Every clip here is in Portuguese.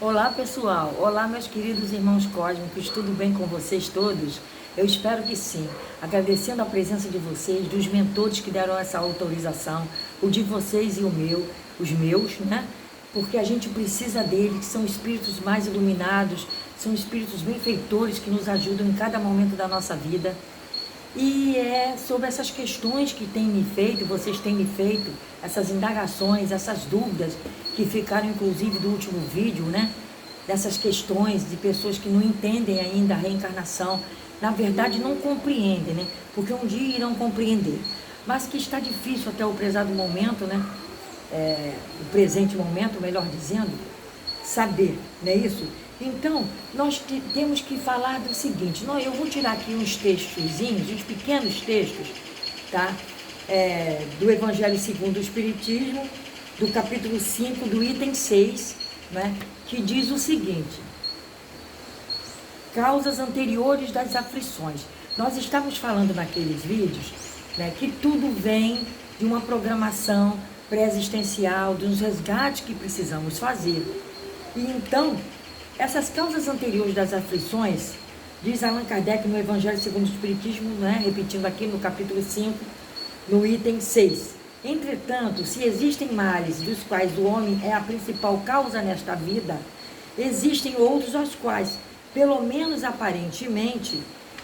Olá pessoal, olá meus queridos irmãos cósmicos, tudo bem com vocês todos? Eu espero que sim, agradecendo a presença de vocês, dos mentores que deram essa autorização, o de vocês e o meu, os meus, né? Porque a gente precisa deles, que são espíritos mais iluminados, são espíritos benfeitores que nos ajudam em cada momento da nossa vida. E é sobre essas questões que têm me feito, vocês têm me feito, essas indagações, essas dúvidas que ficaram inclusive do último vídeo, né? Dessas questões de pessoas que não entendem ainda a reencarnação, na verdade não compreendem, né? Porque um dia irão compreender, mas que está difícil até o prezado momento, né? O presente momento, melhor dizendo, saber, não é isso? Então, nós temos que falar do seguinte, eu vou tirar aqui uns textozinhos, uns pequenos textos, tá? Do Evangelho segundo o Espiritismo, do capítulo 5, do item 6, né? Que diz o seguinte: causas anteriores das aflições. Nós estamos falando naqueles vídeos, né, que tudo vem de uma programação pré-existencial, dos resgates que precisamos fazer. E então, essas causas anteriores das aflições, diz Allan Kardec no Evangelho segundo o Espiritismo, né, repetindo aqui no capítulo 5, no item 6. Entretanto, se existem males dos quais o homem é a principal causa nesta vida, existem outros aos quais, pelo menos aparentemente,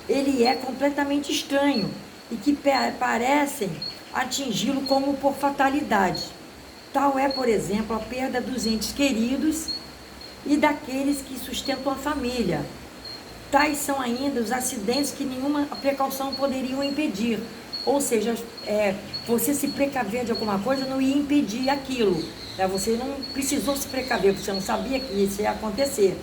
ele é completamente estranho e que parecem atingi-lo como por fatalidade. Tal é, por exemplo, a perda dos entes queridos e daqueles que sustentam a família. Tais são ainda os acidentes que nenhuma precaução poderiam impedir. Ou seja, você se precaver de alguma coisa não ia impedir aquilo. Né? Você não precisou se precaver, você não sabia que isso ia acontecer.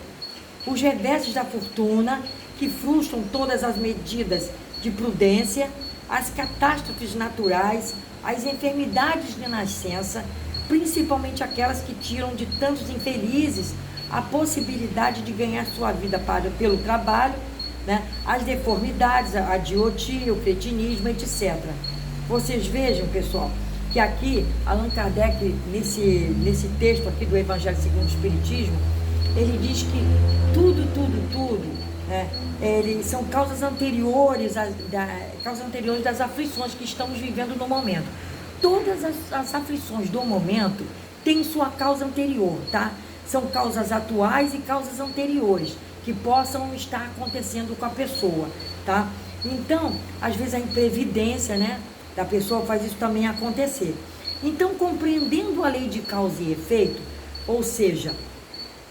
Os reveses da fortuna, que frustram todas as medidas de prudência, as catástrofes naturais, as enfermidades de nascença, principalmente aquelas que tiram de tantos infelizes a possibilidade de ganhar sua vida pelo trabalho, né? As deformidades, a idiotia, o cretinismo, etc. Vocês vejam, pessoal, que aqui Allan Kardec, nesse texto aqui do Evangelho segundo o Espiritismo, ele diz que tudo, né, são causas anteriores das aflições que estamos vivendo no momento. Todas as aflições do momento têm sua causa anterior, tá? São causas atuais e causas anteriores que possam estar acontecendo com a pessoa, tá? Então, às vezes a imprevidência, né, da pessoa faz isso também acontecer. Então, compreendendo a lei de causa e efeito, ou seja,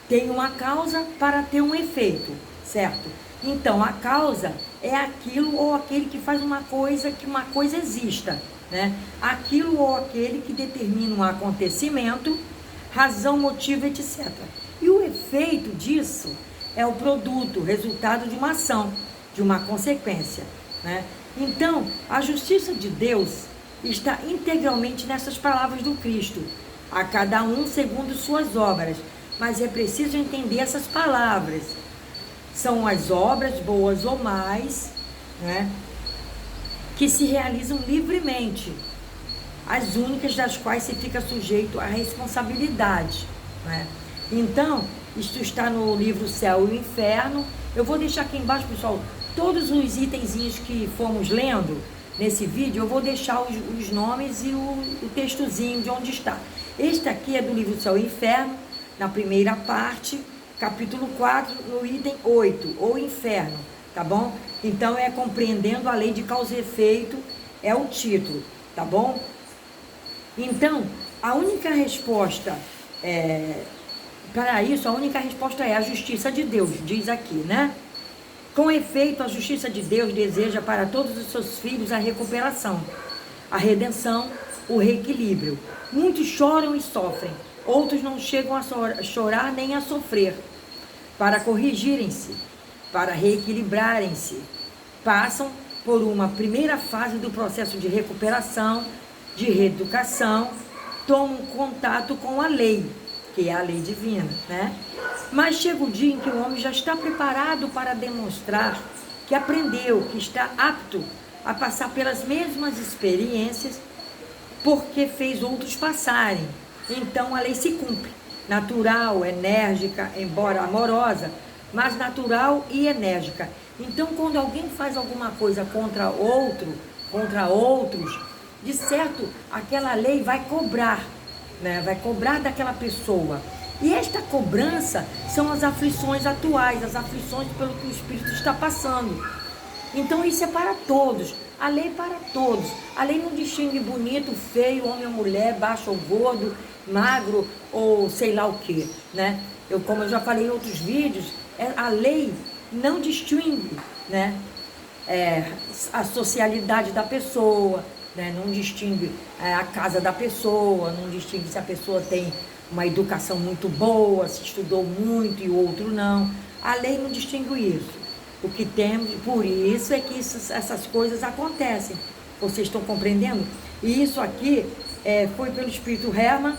tem uma causa para ter um efeito, certo? Então, a causa é aquilo ou aquele que faz uma coisa, que uma coisa exista, né? Aquilo ou aquele que determina um acontecimento, razão, motivo, etc. E o efeito disso é o produto, o resultado de uma ação, de uma consequência, né? Então, a justiça de Deus está integralmente nessas palavras do Cristo, a cada um segundo suas obras. Mas é preciso entender essas palavras. São as obras, boas ou mais, né, que se realizam livremente, as únicas das quais se fica sujeito à responsabilidade, né? Então, isto está no livro Céu e o Inferno. Eu vou deixar aqui embaixo, pessoal, todos os itenzinhos que fomos lendo nesse vídeo, eu vou deixar os nomes e o textozinho de onde está. Este aqui é do livro Céu e Inferno, na primeira parte, capítulo 4, no item 8, ou inferno, tá bom? Então, compreendendo a lei de causa e efeito, é o título, tá bom? Então, a única resposta para isso, a única resposta é a justiça de Deus, diz aqui, né? Com efeito, a justiça de Deus deseja para todos os seus filhos a recuperação, a redenção, o reequilíbrio. Muitos choram e sofrem, outros não chegam a chorar nem a sofrer. Para corrigirem-se, para reequilibrarem-se, passam por uma primeira fase do processo de recuperação, de reeducação, tomam contato com a lei, que é a lei divina, né? Mas chega o dia em que o homem já está preparado para demonstrar que aprendeu, que está apto a passar pelas mesmas experiências, porque fez outros passarem. Então a lei se cumpre. natural, enérgica, embora amorosa, mas natural e enérgica. Então, quando alguém faz alguma coisa contra outros, de certo, aquela lei vai cobrar, né? Vai cobrar daquela pessoa. E esta cobrança são as aflições atuais, as aflições pelo que o Espírito está passando. Então, isso é para todos. A lei é para todos. A lei não distingue bonito, feio, homem ou mulher, baixo ou gordo, magro ou sei lá o que, né? Como eu já falei em outros vídeos, a lei não distingue, né? A socialidade da pessoa, né? Não distingue a casa da pessoa, não distingue se a pessoa tem uma educação muito boa, se estudou muito e o outro não. A lei não distingue isso. O que temos, por isso é que essas coisas acontecem. Vocês estão compreendendo? E isso aqui foi pelo Espírito Hermann,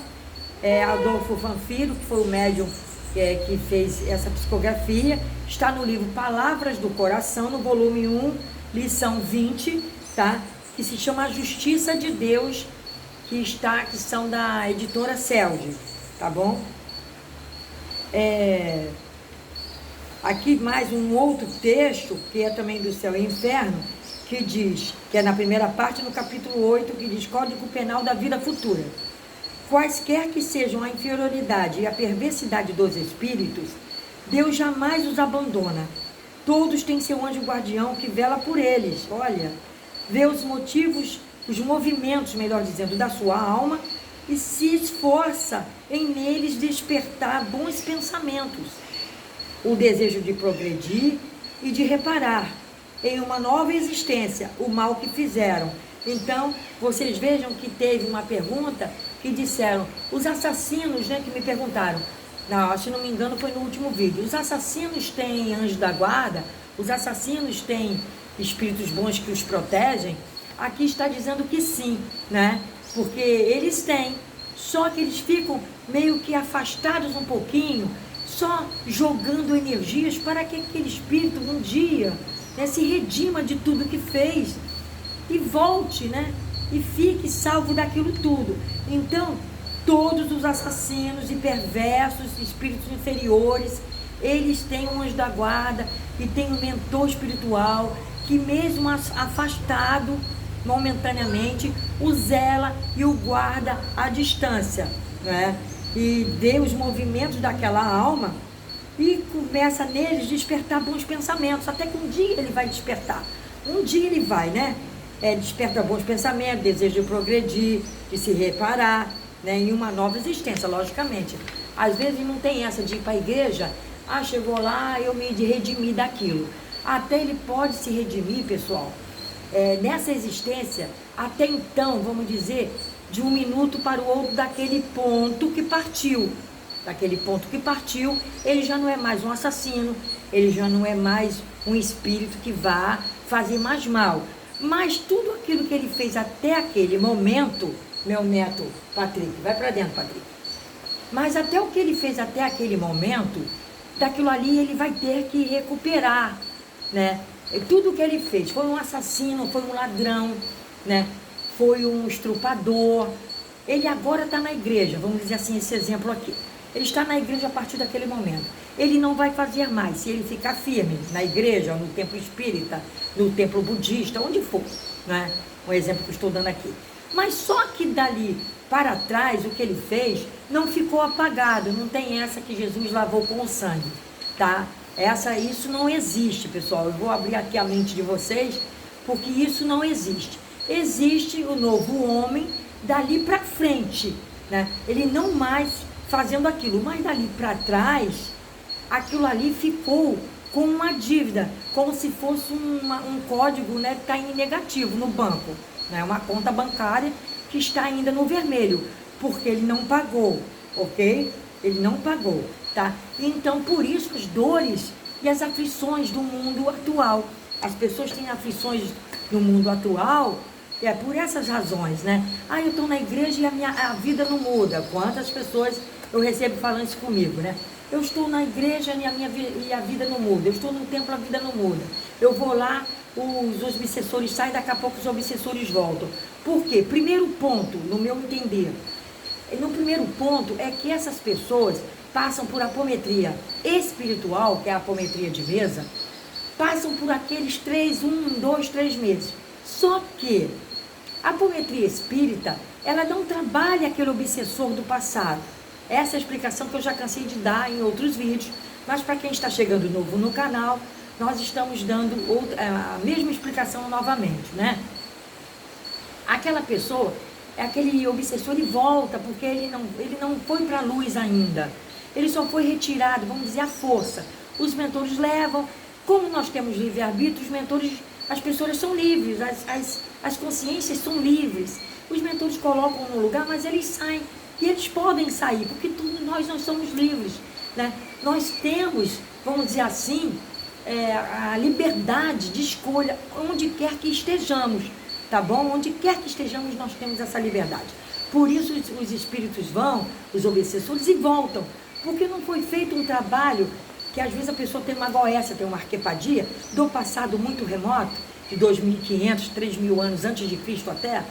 Adolfo Vanfiro, que foi o médium que fez essa psicografia. Está no livro Palavras do Coração, no volume 1, lição 20, tá? Que se chama A Justiça de Deus, que são da editora Celge, tá bom? Aqui mais um outro texto, que é também do Céu e Inferno, que diz, que é na primeira parte, no capítulo 8, que diz: Código Penal da Vida Futura. Quaisquer que sejam a inferioridade e a perversidade dos espíritos, Deus jamais os abandona. Todos têm seu anjo guardião que vela por eles. Olha, vê os motivos, os movimentos, melhor dizendo, da sua alma e se esforça em neles despertar bons pensamentos. O desejo de progredir e de reparar em uma nova existência o mal que fizeram. Então, vocês vejam que teve uma pergunta que disseram, os assassinos, né, que me perguntaram, se não me engano foi no último vídeo, os assassinos têm anjo da guarda, os assassinos têm espíritos bons que os protegem? Aqui está dizendo que sim, né? Porque eles têm, só que eles ficam meio que afastados um pouquinho, só jogando energias para que aquele espírito um dia, né, se redima de tudo que fez e volte, né, e fique salvo daquilo tudo. Então, todos os assassinos e perversos, espíritos inferiores, eles têm um anjo da guarda e têm um mentor espiritual que mesmo afastado momentaneamente, o zela e o guarda à distância, né? E vê os movimentos daquela alma e começa neles despertar bons pensamentos, até que um dia ele vai despertar, um dia ele vai, né? Desperta bons pensamentos, desejo de progredir, de se reparar, né? Em uma nova existência, logicamente. Às vezes não tem essa de ir para a igreja, chegou lá, eu me redimi daquilo. Até ele pode se redimir, pessoal, nessa existência, até então, vamos dizer, de um minuto para o outro daquele ponto que partiu. Daquele ponto que partiu, ele já não é mais um assassino, ele já não é mais um espírito que vá fazer mais mal. Mas tudo aquilo que ele fez até aquele momento, meu neto Patrick, vai para dentro, Patrick. Mas até o que ele fez até aquele momento, daquilo ali ele vai ter que recuperar, né? Tudo que ele fez, foi um assassino, foi um ladrão, né? Foi um estrupador. Ele agora está na igreja, vamos dizer assim, esse exemplo aqui. Ele está na igreja a partir daquele momento. Ele não vai fazer mais, se ele ficar firme na igreja, no templo espírita, no templo budista, onde for, né? Um exemplo que eu estou dando aqui. Mas só que dali para trás, o que ele fez não ficou apagado, não tem essa que Jesus lavou com o sangue, tá? Isso não existe, pessoal. Eu vou abrir aqui a mente de vocês, porque isso não existe. Existe o novo homem dali para frente, né? Ele não mais fazendo aquilo, mas dali para trás, aquilo ali ficou com uma dívida, como se fosse um código, né, que está em negativo no banco, né? Uma conta bancária que está ainda no vermelho, porque ele não pagou, ok? Ele não pagou, tá? Então, por isso, as dores e as aflições do mundo atual. As pessoas têm aflições no mundo atual, por essas razões, né? Eu estou na igreja e a vida não muda. Quantas pessoas eu recebo falando isso comigo, né? Eu estou na igreja e a vida não muda. Eu estou no templo, a vida não muda. Eu vou lá, os obsessores saem, daqui a pouco os obsessores voltam. Por quê? Primeiro ponto, no meu entender, no primeiro ponto é que essas pessoas passam por apometria espiritual, que é a apometria de mesa, passam por aqueles 3 meses. Só que a apometria espírita, ela não trabalha aquele obsessor do passado. Essa é a explicação que eu já cansei de dar em outros vídeos, mas para quem está chegando novo no canal, nós estamos dando a mesma explicação novamente, né? Aquela pessoa, aquele obsessor, ele volta porque ele não foi para a luz ainda. Ele só foi retirado, vamos dizer, à força. Os mentores levam, como nós temos livre-arbítrio, os mentores, as pessoas são livres, as consciências são livres. Os mentores colocam no lugar, mas eles saem. E eles podem sair, porque nós não somos livres, né? Nós temos, vamos dizer assim, a liberdade de escolha onde quer que estejamos, tá bom? Onde quer que estejamos, nós temos essa liberdade. Por isso os espíritos vão, os obsessores, e voltam, porque não foi feito um trabalho que às vezes a pessoa tem uma goécia, tem uma arquepadia do passado muito remoto, de 2.500, 3.000 anos antes de Cristo até,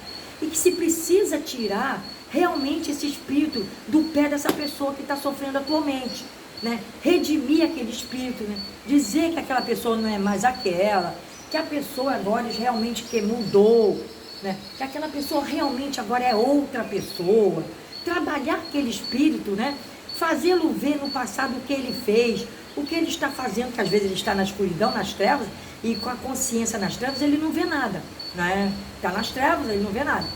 e que se precisa tirar realmente esse espírito do pé dessa pessoa que está sofrendo atualmente, né? Redimir aquele espírito, né? Dizer que aquela pessoa não é mais aquela, que a pessoa agora realmente que mudou, né? Que aquela pessoa realmente agora é outra pessoa, trabalhar aquele espírito, né? Fazê-lo ver no passado o que ele fez, o que ele está fazendo, que às vezes ele está na escuridão, nas trevas, e com a consciência nas trevas ele não vê nada, né? Está nas trevas, ele não vê nada.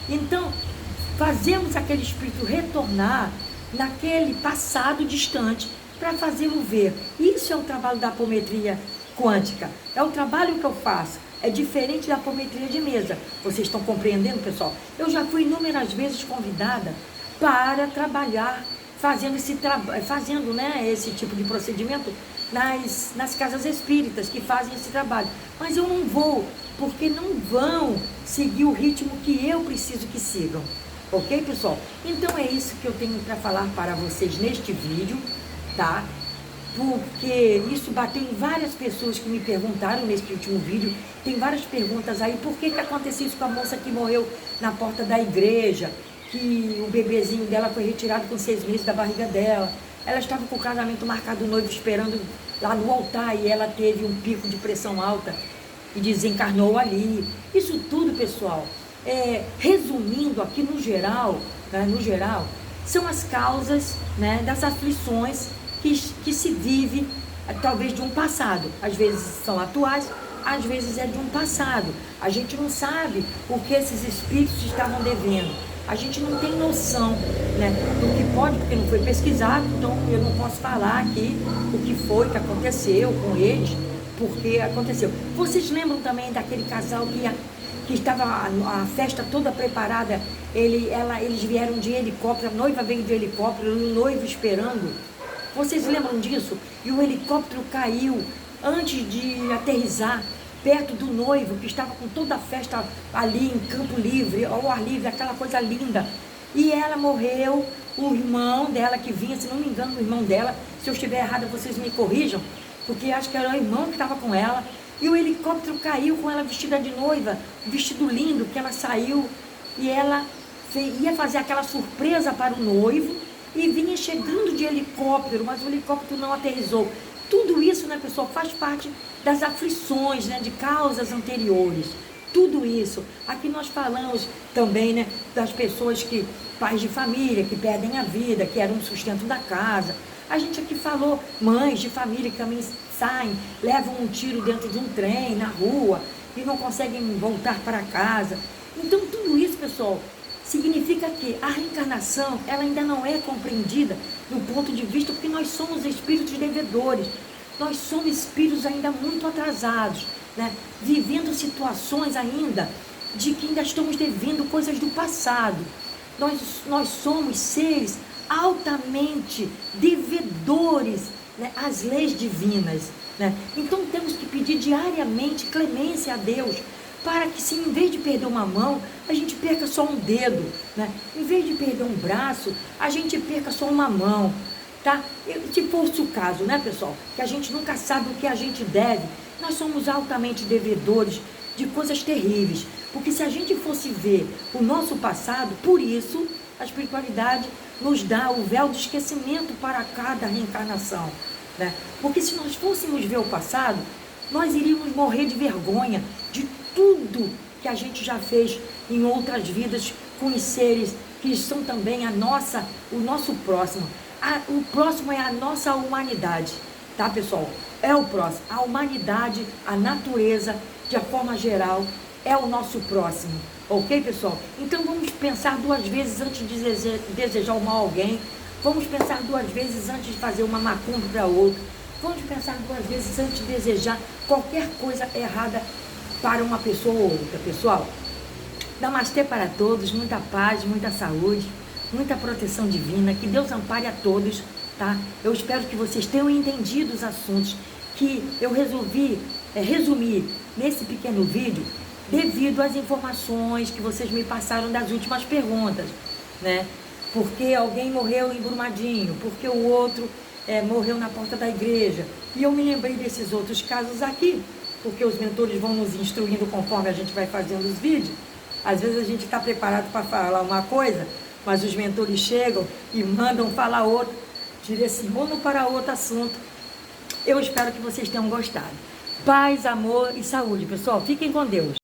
Então, fazemos aquele espírito retornar naquele passado distante para fazê-lo ver. Isso é o trabalho da apometria quântica. É o trabalho que eu faço. É diferente da apometria de mesa. Vocês estão compreendendo, pessoal? Eu já fui inúmeras vezes convidada para trabalhar fazendo esse tipo de procedimento nas casas espíritas que fazem esse trabalho. Mas eu não vou, porque não vão seguir o ritmo que eu preciso que sigam. Ok, pessoal? Então é isso que eu tenho para falar para vocês neste vídeo, tá? Porque isso bateu em várias pessoas que me perguntaram neste último vídeo. Tem várias perguntas aí. Por que aconteceu isso com a moça que morreu na porta da igreja? Que o bebezinho dela foi retirado com 6 meses da barriga dela. Ela estava com o casamento marcado, o noivo esperando lá no altar, e ela teve um pico de pressão alta e desencarnou ali. Isso tudo, pessoal, resumindo aqui no geral, né, são as causas, né, das aflições que se vive, talvez de um passado. Às vezes são atuais, às vezes é de um passado. A gente não sabe o que esses espíritos estavam devendo. A gente não tem noção, né, do que pode, porque não foi pesquisado, então eu não posso falar aqui o que foi que aconteceu com eles, porque aconteceu. Vocês lembram também daquele casal que estava a festa toda preparada, eles vieram de helicóptero, a noiva veio de helicóptero, o noivo esperando. Vocês lembram disso? E o helicóptero caiu antes de aterrissar, perto do noivo, que estava com toda a festa ali em Campo Livre, ao ar livre, aquela coisa linda. E ela morreu, o irmão dela que vinha, se não me engano, o irmão dela, se eu estiver errada, vocês me corrijam, porque acho que era o irmão que estava com ela. E o helicóptero caiu com ela vestida de noiva, vestido lindo, que ela saiu, e ela ia fazer aquela surpresa para o noivo, e vinha chegando de helicóptero, mas o helicóptero não aterrissou. Tudo isso, né, pessoal, faz parte das aflições, né, de causas anteriores. Tudo isso. Aqui nós falamos também, né, das pessoas pais de família, que perdem a vida, que eram o sustento da casa. A gente aqui falou mães de família que também saem, levam um tiro dentro de um trem, na rua, e não conseguem voltar para casa. Então, tudo isso, pessoal, significa que a reencarnação, ela ainda não é compreendida do ponto de vista, porque nós somos espíritos devedores, nós somos espíritos ainda muito atrasados, né? Vivendo situações ainda de que ainda estamos devendo coisas do passado. Nós somos seres altamente devedores, né, às leis divinas, né? Então temos que pedir diariamente clemência a Deus, para que, se em vez de perder uma mão, a gente perca só um dedo, né? Em vez de perder um braço, a gente perca só uma mão, tá? Se fosse o caso, né, pessoal, que a gente nunca sabe o que a gente deve, nós somos altamente devedores de coisas terríveis, porque se a gente fosse ver o nosso passado, por isso A espiritualidade nos dá o véu do esquecimento para cada reencarnação, né? Porque se nós fôssemos ver o passado, nós iríamos morrer de vergonha de tudo que a gente já fez em outras vidas com os seres que são também o nosso próximo. O próximo é a nossa humanidade, tá, pessoal? É o próximo. A humanidade, a natureza, de forma geral, é o nosso próximo. Ok, pessoal? Então vamos pensar duas vezes antes de desejar o mal a alguém. Vamos pensar duas vezes antes de fazer uma macumba para outro. Vamos pensar duas vezes antes de desejar qualquer coisa errada para uma pessoa ou outra, pessoal. Namastê para todos, muita paz, muita saúde, muita proteção divina, que Deus ampare a todos, tá? Eu espero que vocês tenham entendido os assuntos que eu resolvi resumir nesse pequeno vídeo, devido às informações que vocês me passaram das últimas perguntas, né? Porque alguém morreu em Brumadinho, porque o outro morreu na porta da igreja. E eu me lembrei desses outros casos aqui, porque os mentores vão nos instruindo conforme a gente vai fazendo os vídeos. Às vezes a gente está preparado para falar uma coisa, mas os mentores chegam e mandam falar outra, direcionam para outro assunto. Eu espero que vocês tenham gostado. Paz, amor e saúde, pessoal. Fiquem com Deus.